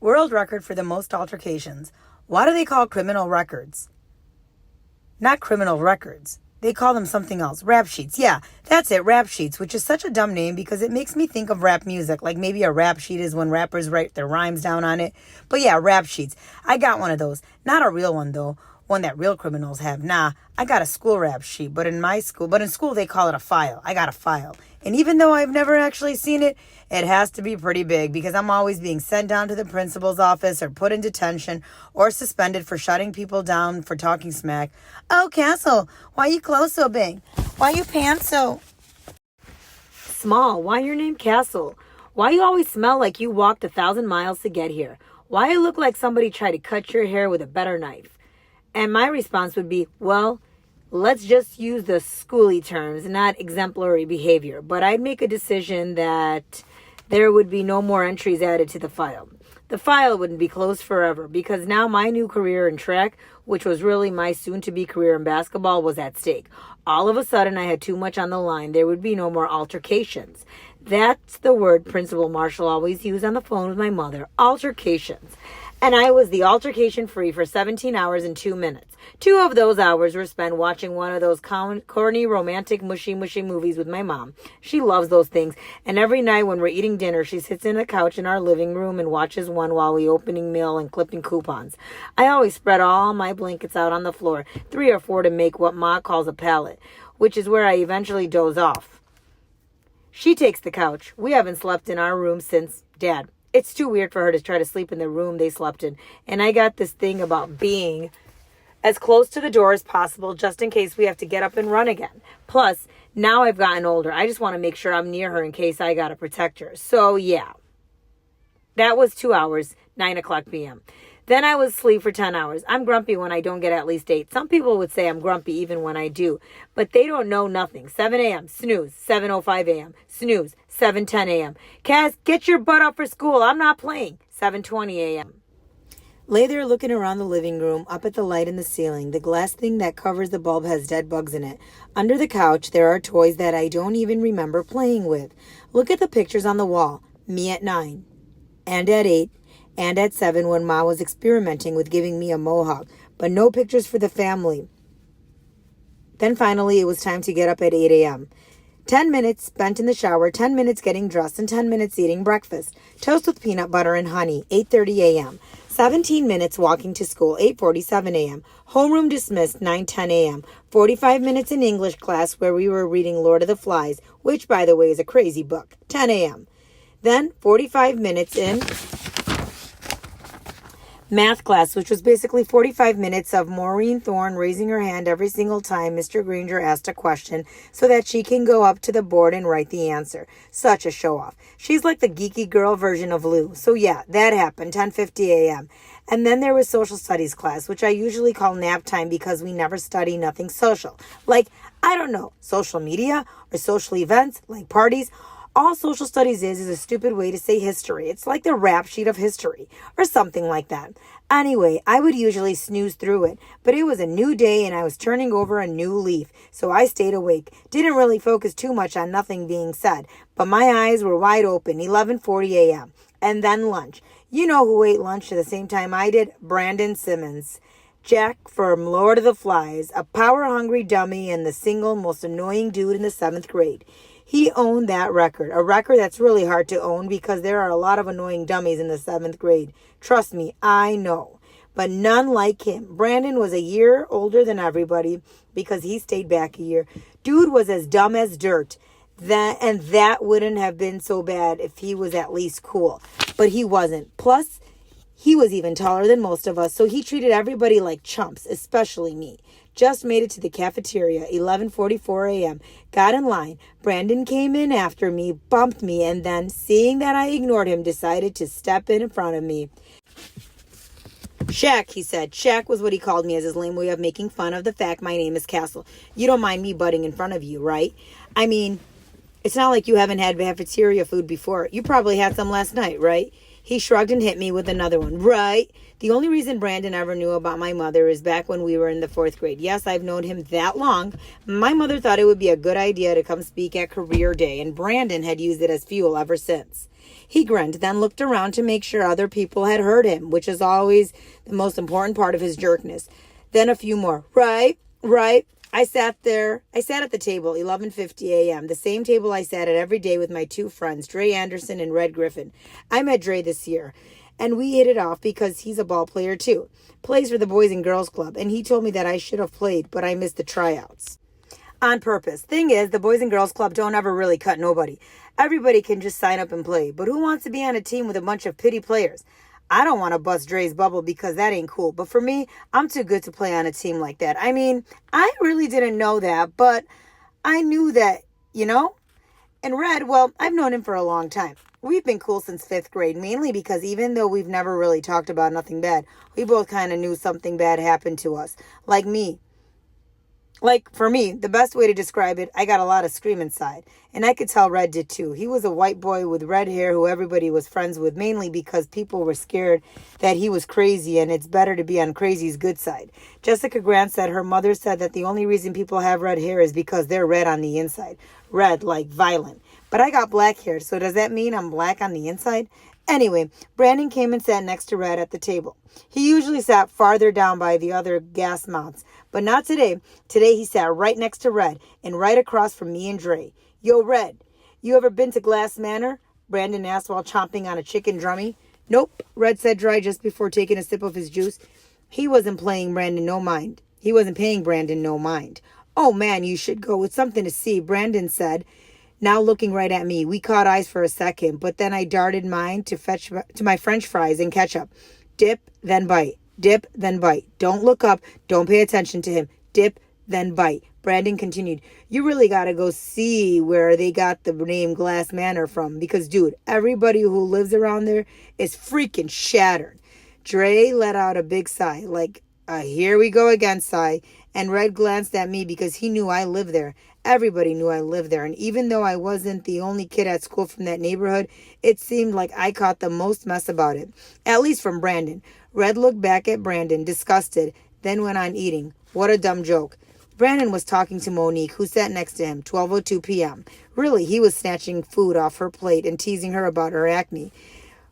World record for the most altercations. Why do they call criminal records? Not criminal records. They call them something else. Rap sheets. Yeah, that's it. Rap sheets, which is such a dumb name because it makes me think of rap music. Like maybe a rap sheet is when rappers write their rhymes down on it. But yeah, rap sheets. I got one of those. Not a real one though. One that real criminals have. Nah, I got a school rap sheet. But in school they call it a file. I got a file. And even though I've never actually seen it, it has to be pretty big because I'm always being sent down to the principal's office or put in detention or suspended for shutting people down for talking smack. Oh, Castle, why you clothes so big? Why you pants so small? Why your name Castle? Why you always smell like you walked 1,000 miles to get here? Why you look like somebody tried to cut your hair with a better knife? And my response would be, well, let's just use the schooly terms, not exemplary behavior. But I'd make a decision that there would be no more entries added to the file. The file wouldn't be closed forever because now my new career in track, which was really my soon-to-be career in basketball, was at stake. All of a sudden, I had too much on the line. There would be no more altercations. That's the word Principal Marshall always used on the phone with my mother, altercations. And I was the altercation free for 17 hours and 2 minutes. 2 of those hours were spent watching one of those corny, romantic, mushy movies with my mom. She loves those things. And every night when we're eating dinner, she sits in the couch in our living room and watches one while we opening mail and clipping coupons. I always spread all my blankets out on the floor, 3 or 4 to make what Ma calls a pallet, which is where I eventually doze off. She takes the couch. We haven't slept in our room since Dad. It's too weird for her to try to sleep in the room they slept in. And I got this thing about being as close to the door as possible just in case we have to get up and run again. Plus, now I've gotten older. I just want to make sure I'm near her in case I got to protect her. So, yeah. That was 2 hours, 9 o'clock p.m. Then I was asleep for 10 hours. I'm grumpy when I don't get at least 8. Some people would say I'm grumpy even when I do. But they don't know nothing. 7 a.m., snooze. 7:05 a.m., snooze. 7:10 a.m. Cass, get your butt up for school. I'm not playing. 7:20 a.m. Lay there looking around the living room, up at the light in the ceiling. The glass thing that covers the bulb has dead bugs in it. Under the couch, there are toys that I don't even remember playing with. Look at the pictures on the wall. Me at 9. And at 8. And at 7 when Ma was experimenting with giving me a mohawk. But no pictures for the family. Then finally it was time to get up at 8 a.m. 10 minutes spent in the shower, 10 minutes getting dressed, and 10 minutes eating breakfast. Toast with peanut butter and honey, 8:30 a.m. 17 minutes walking to school, 8:47 a.m. Homeroom dismissed, 9:10 a.m. 45 minutes in English class where we were reading Lord of the Flies, which, by the way, is a crazy book, 10 a.m. Then 45 minutes in math class, which was basically 45 minutes of Maureen Thorne raising her hand every single time Mr. Granger asked a question so that she can go up to the board and write the answer. Such a show-off. She's like the geeky girl version of Lou. So yeah, that happened, 10:50 a.m. And then there was social studies class, which I usually call nap time because we never study nothing social. Like, I don't know, social media or social events like parties. All social studies is a stupid way to say history. It's like the rap sheet of history or something like that. Anyway, I would usually snooze through it, but it was a new day and I was turning over a new leaf. So I stayed awake. Didn't really focus too much on nothing being said, but my eyes were wide open, 11:40 a.m. And then lunch. You know who ate lunch at the same time I did? Brandon Simmons. Jack from Lord of the Flies, a power-hungry dummy and the single most annoying dude in the 7th grade. He owned that record, a record that's really hard to own because there are a lot of annoying dummies in the 7th grade. Trust me, I know. But none like him. Brandon was a year older than everybody because he stayed back a year. Dude was as dumb as dirt. That wouldn't have been so bad if he was at least cool. But he wasn't. Plus, he was even taller than most of us, so he treated everybody like chumps, especially me. Just made it to the cafeteria, 11:44 a.m. Got in line. Brandon came in after me, bumped me, and then, seeing that I ignored him, decided to step in front of me. Shaq, he said. Shaq was what he called me as his lame way of making fun of the fact my name is Castle. You don't mind me butting in front of you, right? I mean, it's not like you haven't had cafeteria food before. You probably had some last night, right? He shrugged and hit me with another one. Right. The only reason Brandon ever knew about my mother is back when we were in the 4th grade. Yes, I've known him that long. My mother thought it would be a good idea to come speak at career day, and Brandon had used it as fuel ever since. He grinned, then looked around to make sure other people had heard him, which is always the most important part of his jerkness. Then a few more. Right, right. I sat at the table, 11:50 a.m., the same table I sat at every day with my two friends, Dre Anderson and Red Griffin. I met Dre this year, and we hit it off because he's a ball player too. Plays for the Boys and Girls Club, and he told me that I should have played, but I missed the tryouts. On purpose. Thing is, the Boys and Girls Club don't ever really cut nobody. Everybody can just sign up and play, but who wants to be on a team with a bunch of pity players? I don't want to bust Dre's bubble because that ain't cool. But for me, I'm too good to play on a team like that. I mean, I really didn't know that, but I knew that, you know? And Red, well, I've known him for a long time. We've been cool since 5th grade, mainly because even though we've never really talked about nothing bad, we both kind of knew something bad happened to us. For me, the best way to describe it, I got a lot of scream inside. And I could tell Red did too. He was a white boy with red hair who everybody was friends with, mainly because people were scared that he was crazy and it's better to be on crazy's good side. Jessica Grant said her mother said that the only reason people have red hair is because they're red on the inside. Red, like violent. But I got black hair, so does that mean I'm black on the inside? Anyway, Brandon came and sat next to Red at the table. He usually sat farther down by the other gas mounts, but not today. Today he sat right next to Red and right across from me and Dre. Yo, Red, you ever been to Glass Manor? Brandon asked while chomping on a chicken drummy. Nope, Red said dry just before taking a sip of his juice. He wasn't paying Brandon no mind. Oh man, you should go. It's something to see, Brandon said. Now looking right at me, we caught eyes for a second, but then I darted mine to my French fries and ketchup. Dip, then bite. Dip, then bite. Don't look up. Don't pay attention to him. Dip, then bite. Brandon continued, you really got to go see where they got the name Glass Manor from because, dude, everybody who lives around there is freaking shattered. Dre let out a big sigh, like a here we go again sigh, and Red glanced at me because he knew I lived there. Everybody knew I lived there, and even though I wasn't the only kid at school from that neighborhood, it seemed like I caught the most mess about it, at least from Brandon. Red looked back at Brandon, disgusted, then went on eating. What a dumb joke. Brandon was talking to Monique, who sat next to him, 12:02 p.m. Really, he was snatching food off her plate and teasing her about her acne.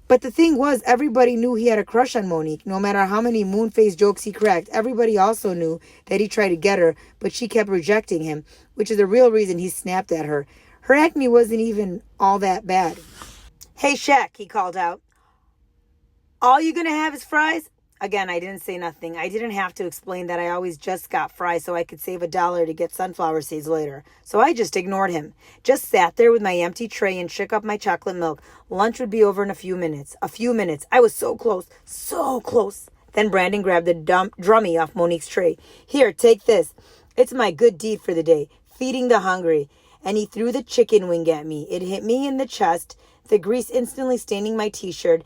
But the thing was, everybody knew he had a crush on Monique. No matter how many moon-faced jokes he cracked, everybody also knew that he tried to get her, but she kept rejecting him, which is the real reason he snapped at her. Her acne wasn't even all that bad. Hey, Shaq, he called out. All you gonna have is fries? Again, I didn't say nothing. I didn't have to explain that I always just got fries so I could save $1 to get sunflower seeds later. So I just ignored him. Just sat there with my empty tray and shook up my chocolate milk. Lunch would be over in a few minutes. I was so close. So close. Then Brandon grabbed the drummy off Monique's tray. Here, take this. It's my good deed for the day. Feeding the hungry. And he threw the chicken wing at me. It hit me in the chest, the grease instantly staining my t-shirt.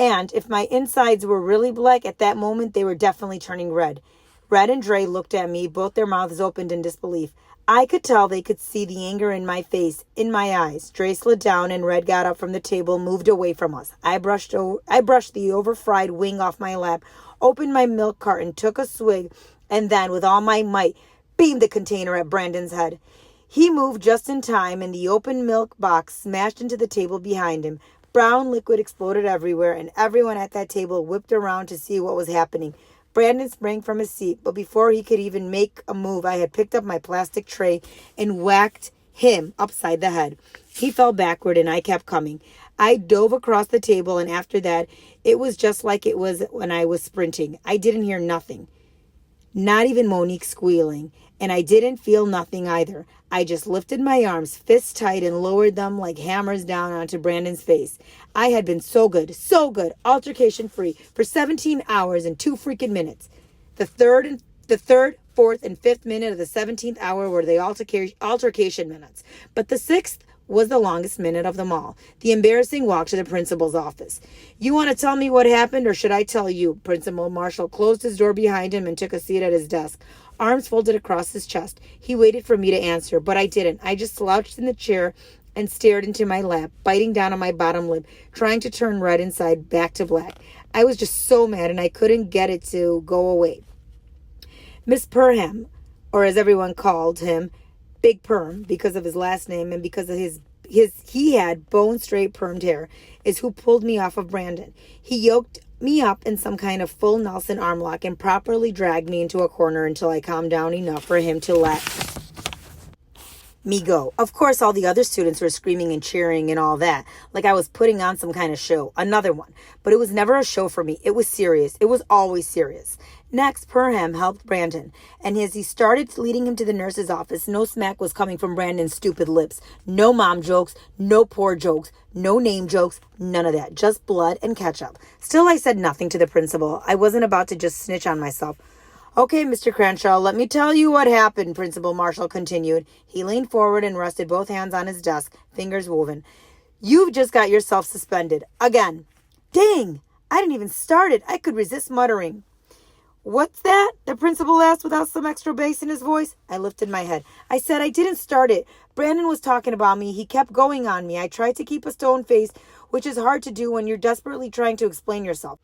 And if my insides were really black at that moment, they were definitely turning red. Red and Dre looked at me, both their mouths opened in disbelief. I could tell they could see the anger in my face, in my eyes. Dre slid down and Red got up from the table, moved away from us. I brushed the over-fried wing off my lap, opened my milk carton, took a swig, and then, with all my might, beamed the container at Brandon's head. He moved just in time, and the open milk box smashed into the table behind him. Brown liquid exploded everywhere, and everyone at that table whipped around to see what was happening. Brandon sprang from his seat, but before he could even make a move, I had picked up my plastic tray and whacked him upside the head. He fell backward, and I kept coming. I dove across the table, and after that, it was just like it was when I was sprinting. I didn't hear nothing, not even Monique squealing, and I didn't feel nothing either. I just lifted my arms, fists tight, and lowered them like hammers down onto Brandon's face. I had been so good, altercation-free, for 17 hours and 2 freaking minutes. The third, fourth, and fifth minute of the 17th hour were the altercation minutes. But the 6th was the longest minute of them all. The embarrassing walk to the principal's office. You want to tell me what happened, or should I tell you? Principal Marshall closed his door behind him and took a seat at his desk. Arms folded across his chest. He waited for me to answer, but I didn't. I just slouched in the chair and stared into my lap, biting down on my bottom lip, trying to turn red inside back to black. I was just so mad, and I couldn't get it to go away. Miss Perham, or as everyone called him, Big Perm, because of his last name and because of his he had bone straight permed hair, is who pulled me off of Brandon. He yoked me up in some kind of full Nelson arm lock and properly dragged me into a corner until I calmed down enough for him to let me go. Of course, all the other students were screaming and cheering and all that, like I was putting on some kind of show, another one. But it was never a show for me. It was serious. It was always serious. Next, Perham helped Brandon, and as he started leading him to the nurse's office, no smack was coming from Brandon's stupid lips. No mom jokes, no poor jokes, no name jokes, none of that. Just blood and ketchup. Still, I said nothing to the principal. I wasn't about to just snitch on myself. Okay, Mr. Cranshaw, let me tell you what happened, Principal Marshall continued. He leaned forward and rested both hands on his desk, fingers woven. You've just got yourself suspended. Again. Dang! I didn't even start it. I could resist muttering. What's that? The principal asked without some extra bass in his voice. I lifted my head. I said I didn't start it. Brandon was talking about me. He kept going on me. I tried to keep a stone face, which is hard to do when you're desperately trying to explain yourself.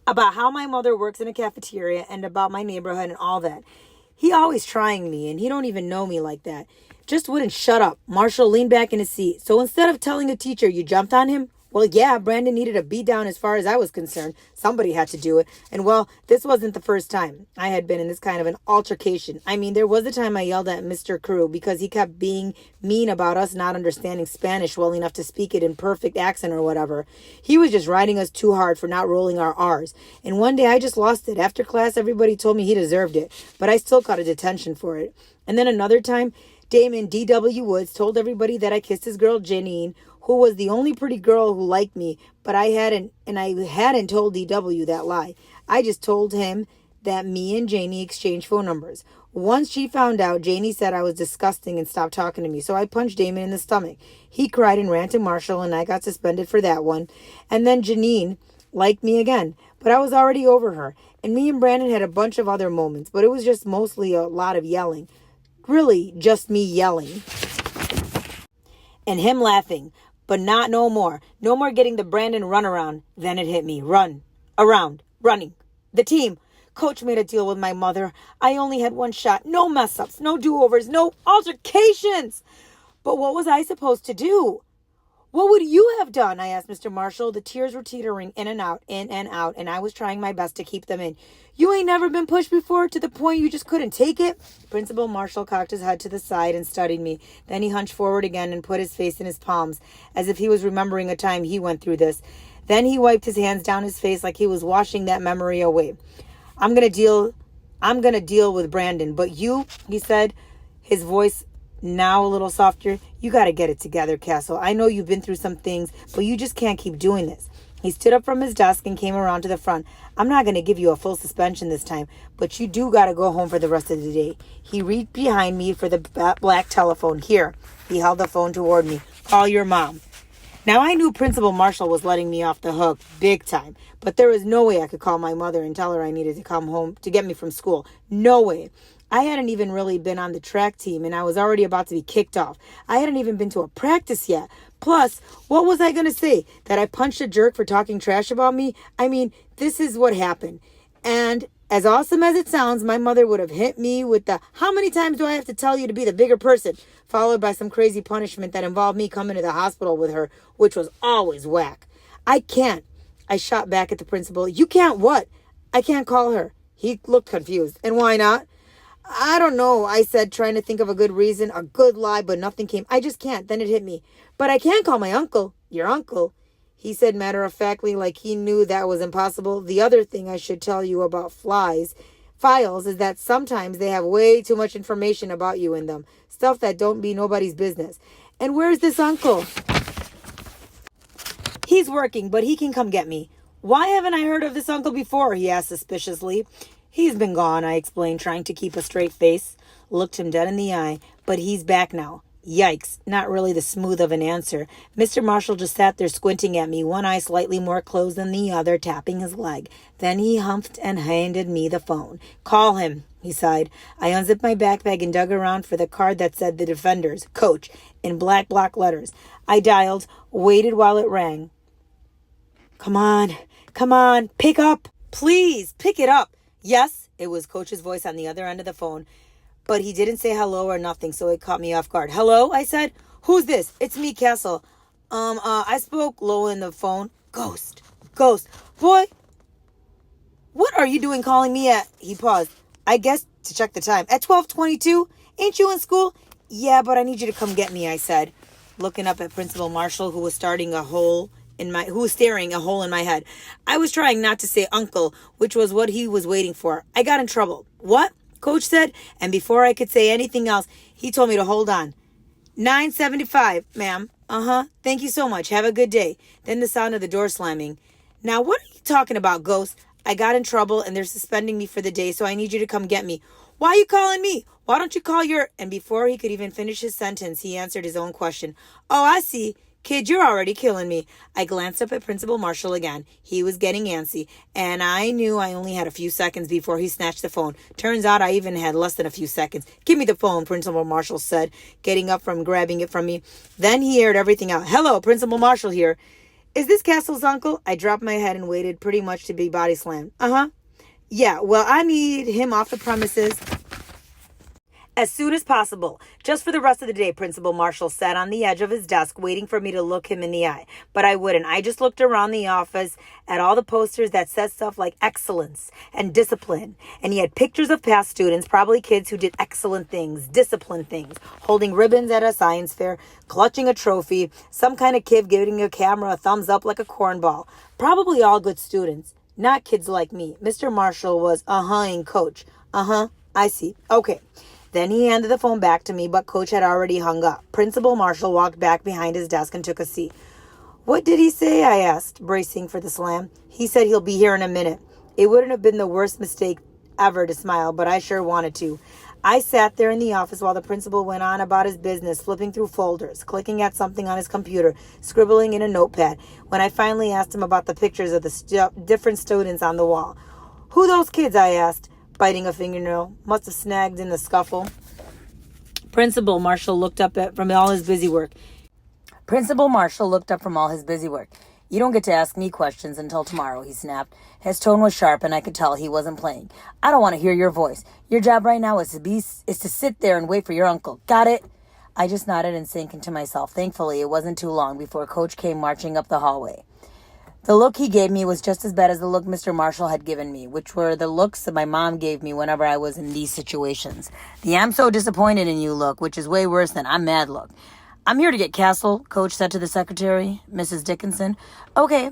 About how my mother works in a cafeteria and about my neighborhood and all that. He always trying me, and he don't even know me like that. Just wouldn't shut up. Marshall leaned back in his seat. So instead of telling a teacher you jumped on him, well, yeah, Brandon needed a beat down as far as I was concerned. Somebody had to do it. And well, this wasn't the first time I had been in this kind of an altercation. I mean, there was a time I yelled at Mr. Crew because he kept being mean about us not understanding Spanish well enough to speak it in perfect accent or whatever. He was just riding us too hard for not rolling our R's. And one day I just lost it. After class, everybody told me he deserved it, but I still got a detention for it. And then another time, Damon D.W. Woods told everybody that I kissed his girl Janine, who was the only pretty girl who liked me, but I hadn't told D.W. that lie. I just told him that me and Janie exchanged phone numbers. Once she found out, Janie said I was disgusting and stopped talking to me, so I punched Damon in the stomach. He cried and ran to Marshall, and I got suspended for that one. And then Janine liked me again, but I was already over her. And me and Brandon had a bunch of other moments, but it was just mostly a lot of yelling. Really, just me yelling. And him laughing. But not no more. No more getting the Brandon runaround. Then it hit me. Run. Around. Running. The team. Coach made a deal with my mother. I only had one shot. No mess-ups. No do-overs. No altercations. But what was I supposed to do? What would you have done? I asked Mr. Marshall. The tears were teetering in and out, and I was trying my best to keep them in. You ain't never been pushed before to the point you just couldn't take it? Principal Marshall cocked his head to the side and studied me. Then he hunched forward again and put his face in his palms, as if he was remembering a time he went through this. Then he wiped his hands down his face like he was washing that memory away. I'm gonna deal with Brandon, but you, he said, his voice now a little softer, you got to get it together, Castle. I know you've been through some things, but you just can't keep doing this. He stood up from his desk and came around to the front. I'm not going to give you a full suspension this time, but you do got to go home for the rest of the day. He reached behind me for the black telephone. Here, he held the phone toward me. Call your mom. Now, I knew Principal Marshall was letting me off the hook big time, but there was no way I could call my mother and tell her I needed to come home to get me from school. No way. I hadn't even really been on the track team, and I was already about to be kicked off. I hadn't even been to a practice yet. Plus, what was I going to say? That I punched a jerk for talking trash about me? I mean, this is what happened. And as awesome as it sounds, my mother would have hit me with the, how many times do I have to tell you to be the bigger person? Followed by some crazy punishment that involved me coming to the hospital with her, which was always whack. I can't. I shot back at the principal. You can't what? I can't call her. He looked confused. And why not? I don't know, I said, trying to think of a good reason, a good lie, but nothing came. I just can't. Then it hit me. But I can call my uncle. Your uncle? He said matter-of-factly, like he knew that was impossible. The other thing I should tell you about files is that sometimes they have way too much information about you in them. Stuff that don't be nobody's business. And where's this uncle? He's working, but he can come get me. Why haven't I heard of this uncle before? He asked suspiciously. He's been gone, I explained, trying to keep a straight face. Looked him dead in the eye. But he's back now. Yikes, not really the smooth of an answer. Mr. Marshall just sat there squinting at me, one eye slightly more closed than the other, tapping his leg. Then he humphed and handed me the phone. Call him, he sighed. I unzipped my backpack and dug around for the card that said the Defenders, Coach, in black block letters. I dialed, waited while it rang. Come on, pick up. Please, pick it up. Yes, it was Coach's voice on the other end of the phone, but he didn't say hello or nothing, so it caught me off guard. Hello, I said. Who's this? It's me, Castle. I spoke low in the phone. Ghost. Ghost. Boy, what are you doing calling me at? He paused. I guess to check the time. At 12:22? Ain't you in school? Yeah, but I need you to come get me, I said, looking up at Principal Marshall, who was staring a hole in my head. I was trying not to say uncle, which was what he was waiting for. I got in trouble. What? Coach said, and before I could say anything else, he told me to hold on. 9:75, ma'am. Thank you so much. Have a good day. Then the sound of the door slamming. Now, what are you talking about, Ghost? I got in trouble and they're suspending me for the day, so I need you to come get me. Why are you calling me? Why don't you call your... And before he could even finish his sentence, he answered his own question. Oh, I see. Kid, you're already killing me. I glanced up at Principal Marshall again. He was getting antsy, and I knew I only had a few seconds before he snatched the phone. Turns out I even had less than a few seconds. Give me the phone, Principal Marshall said, getting up from grabbing it from me. Then he aired everything out. Hello, Principal Marshall here. Is this Castle's uncle? I dropped my head and waited pretty much to be body slammed. Yeah, well, I need him off the premises as soon as possible. Just for the rest of the day, Principal Marshall sat on the edge of his desk waiting for me to look him in the eye. But I wouldn't. I just looked around the office at all the posters that said stuff like excellence and discipline. And he had pictures of past students, probably kids who did excellent things, disciplined things, holding ribbons at a science fair, clutching a trophy, some kind of kid giving a camera a thumbs up like a cornball. Probably all good students, not kids like me. Mr. Marshall was ing Coach. I see. Okay. Then he handed the phone back to me, but Coach had already hung up. Principal Marshall walked back behind his desk and took a seat. What did he say? I asked, bracing for the slam. He said he'll be here in a minute. It wouldn't have been the worst mistake ever to smile, but I sure wanted to. I sat there in the office while the principal went on about his business, flipping through folders, clicking at something on his computer, scribbling in a notepad, when I finally asked him about the pictures of the different students on the wall. Who those kids? I asked, biting a fingernail. Must have snagged in the scuffle. Principal Marshall looked up from all his busy work. You don't get to ask me questions until tomorrow, he snapped. His tone was sharp, and I could tell he wasn't playing. I don't want to hear your voice. Your job right now is to sit there and wait for your uncle. Got it? I just nodded and sank into myself. Thankfully, it wasn't too long before Coach came marching up the hallway. The look he gave me was just as bad as the look Mr. Marshall had given me, which were the looks that my mom gave me whenever I was in these situations. The I'm so disappointed in you look, which is way worse than I'm mad look. I'm here to get Castle, Coach said to the secretary, Mrs. Dickinson. Okay,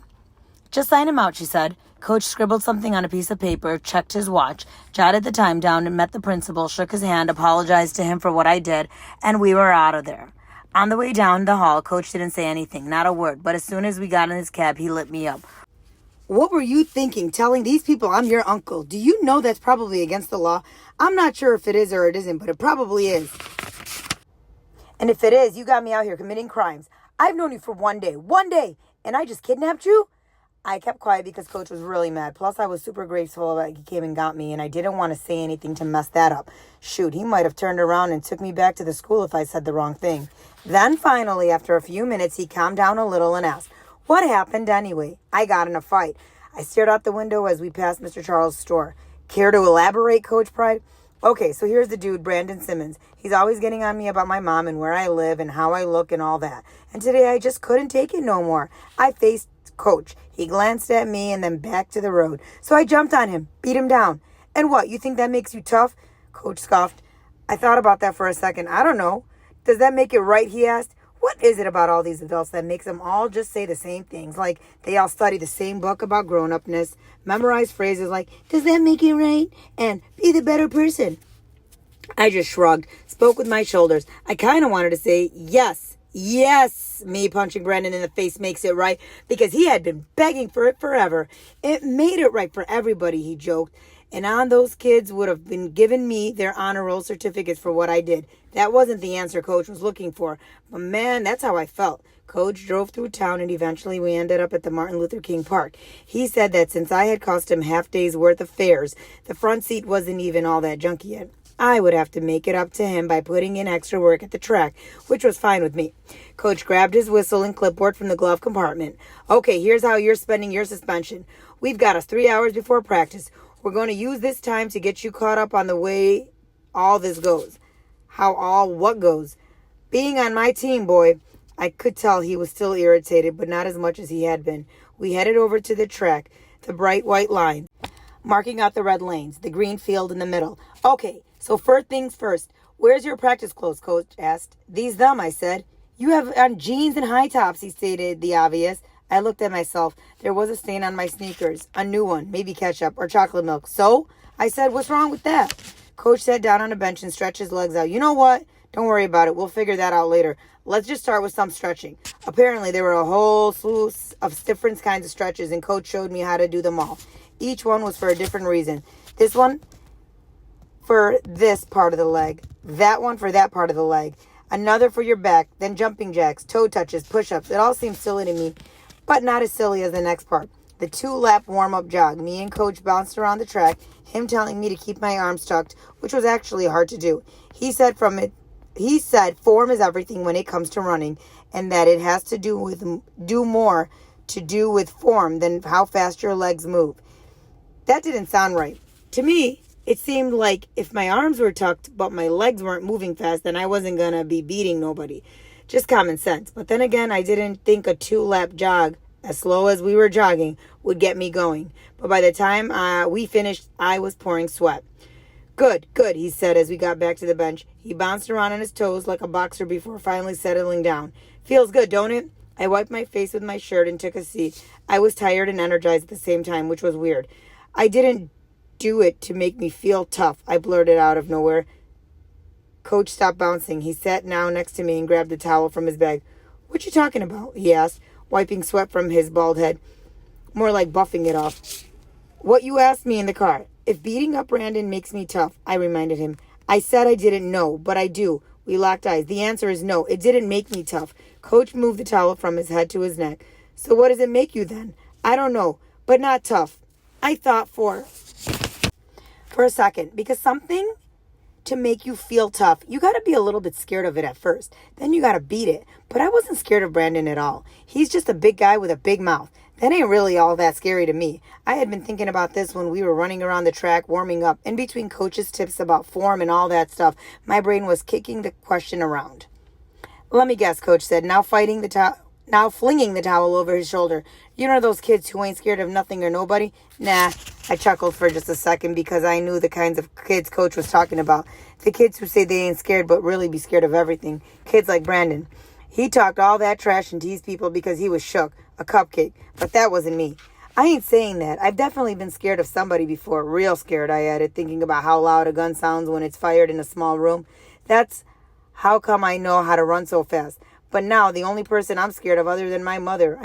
just sign him out, she said. Coach scribbled something on a piece of paper, checked his watch, jotted the time down, and met the principal, shook his hand, apologized to him for what I did, and we were out of there. On the way down the hall, Coach didn't say anything, not a word, but as soon as we got in his cab, he lit me up. What were you thinking, telling these people I'm your uncle? Do you know that's probably against the law? I'm not sure if it is or it isn't, but it probably is. And if it is, you got me out here committing crimes. I've known you for one day, and I just kidnapped you? I kept quiet because Coach was really mad. Plus, I was super grateful that he came and got me, and I didn't want to say anything to mess that up. Shoot, he might have turned around and took me back to the school if I said the wrong thing. Then finally, after a few minutes, he calmed down a little and asked, what happened anyway? I got in a fight. I stared out the window as we passed Mr. Charles' store. Care to elaborate, Coach Pride? Okay, so here's the dude, Brandon Simmons. He's always getting on me about my mom and where I live and how I look and all that. And today I just couldn't take it no more. I faced Coach. He glanced at me and then back to the road. So I jumped on him, beat him down. And what, you think that makes you tough? Coach scoffed. I thought about that for a second. I don't know. Does that make it right, he asked. What is it about all these adults that makes them all just say the same things? Like they all study the same book about grown-upness, memorize phrases like, does that make it right? And be the better person. I just shrugged, spoke with my shoulders. I kind of wanted to say, yes, me punching Brandon in the face makes it right, because he had been begging for it forever. It made it right for everybody, he joked. And on those kids would have been giving me their honor roll certificates for what I did. That wasn't the answer Coach was looking for. But man, that's how I felt. Coach drove through town and eventually we ended up at the Martin Luther King Park. He said that since I had cost him half day's worth of fares, the front seat wasn't even all that junky yet. I would have to make it up to him by putting in extra work at the track, which was fine with me. Coach grabbed his whistle and clipboard from the glove compartment. Okay, here's how you're spending your suspension. We've got us 3 hours before practice. We're going to use this time to get you caught up on the way all this goes. How all what goes? Being on my team, boy, I could tell he was still irritated, but not as much as he had been. We headed over to the track, the bright white line, marking out the red lanes, the green field in the middle. Okay, so first things first. Where's your practice clothes, Coach asked. These them, I said. You have on jeans and high tops, he stated the obvious. I looked at myself. There was a stain on my sneakers, a new one, maybe ketchup or chocolate milk. So? I said, what's wrong with that? Coach sat down on a bench and stretched his legs out. You know what? Don't worry about it. We'll figure that out later. Let's just start with some stretching. Apparently, there were a whole slew of different kinds of stretches, and Coach showed me how to do them all. Each one was for a different reason. This one for this part of the leg. That one for that part of the leg. Another for your back. Then jumping jacks, toe touches, push-ups. It all seemed silly to me, but not as silly as the next part. The 2-lap warm-up jog. Me and Coach bounced around the track, him telling me to keep my arms tucked, which was actually hard to do. He said form is everything when it comes to running, and that it has to do more to do with form than how fast your legs move. That didn't sound right. To me, it seemed like if my arms were tucked but my legs weren't moving fast, then I wasn't going to be beating nobody. Just common sense. But then again, I didn't think a 2-lap jog, as slow as we were jogging, would get me going. But by the time we finished, I was pouring sweat. Good, he said as we got back to the bench. He bounced around on his toes like a boxer before finally settling down. Feels good, don't it? I wiped my face with my shirt and took a seat. I was tired and energized at the same time, which was weird. I didn't do it to make me feel tough, I blurted out of nowhere. Coach stopped bouncing. He sat down next to me and grabbed a towel from his bag. What you talking about? He asked, wiping sweat from his bald head. More like buffing it off. What you asked me in the car. If beating up Brandon makes me tough, I reminded him. I said I didn't know, but I do. We locked eyes. The answer is no. It didn't make me tough. Coach moved the towel from his head to his neck. So what does it make you then? I don't know, but not tough. I thought for a second, because something to make you feel tough, you got to be a little bit scared of it at first. Then you got to beat it. But I wasn't scared of Brandon at all. He's just a big guy with a big mouth. That ain't really all that scary to me. I had been thinking about this when we were running around the track, warming up. In between Coach's tips about form and all that stuff, my brain was kicking the question around. Let me guess, Coach said, now flinging the towel over his shoulder. You know those kids who ain't scared of nothing or nobody? Nah, I chuckled for just a second because I knew the kinds of kids Coach was talking about. The kids who say they ain't scared but really be scared of everything. Kids like Brandon. He talked all that trash and teased people because he was shook, a cupcake. But that wasn't me. I ain't saying that. I've definitely been scared of somebody before. Real scared, I added, thinking about how loud a gun sounds when it's fired in a small room. That's how come I know how to run so fast. But now, the only person I'm scared of other than my mother,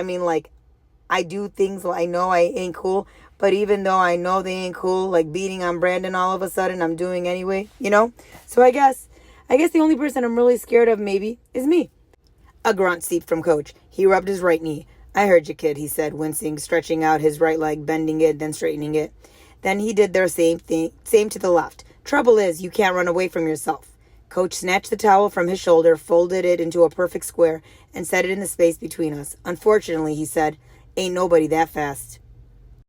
I do things I know I ain't cool, but even though I know they ain't cool, like beating on Brandon all of a sudden, I'm doing anyway, you know? So I guess the only person I'm really scared of maybe is me. A grunt seeped from Coach. He rubbed his right knee. I heard you, kid, he said, wincing, stretching out his right leg, bending it, then straightening it. Then he did their same to the left. Trouble is, you can't run away from yourself. Coach snatched the towel from his shoulder, folded it into a perfect square, and set it in the space between us. Unfortunately, he said, ain't nobody that fast.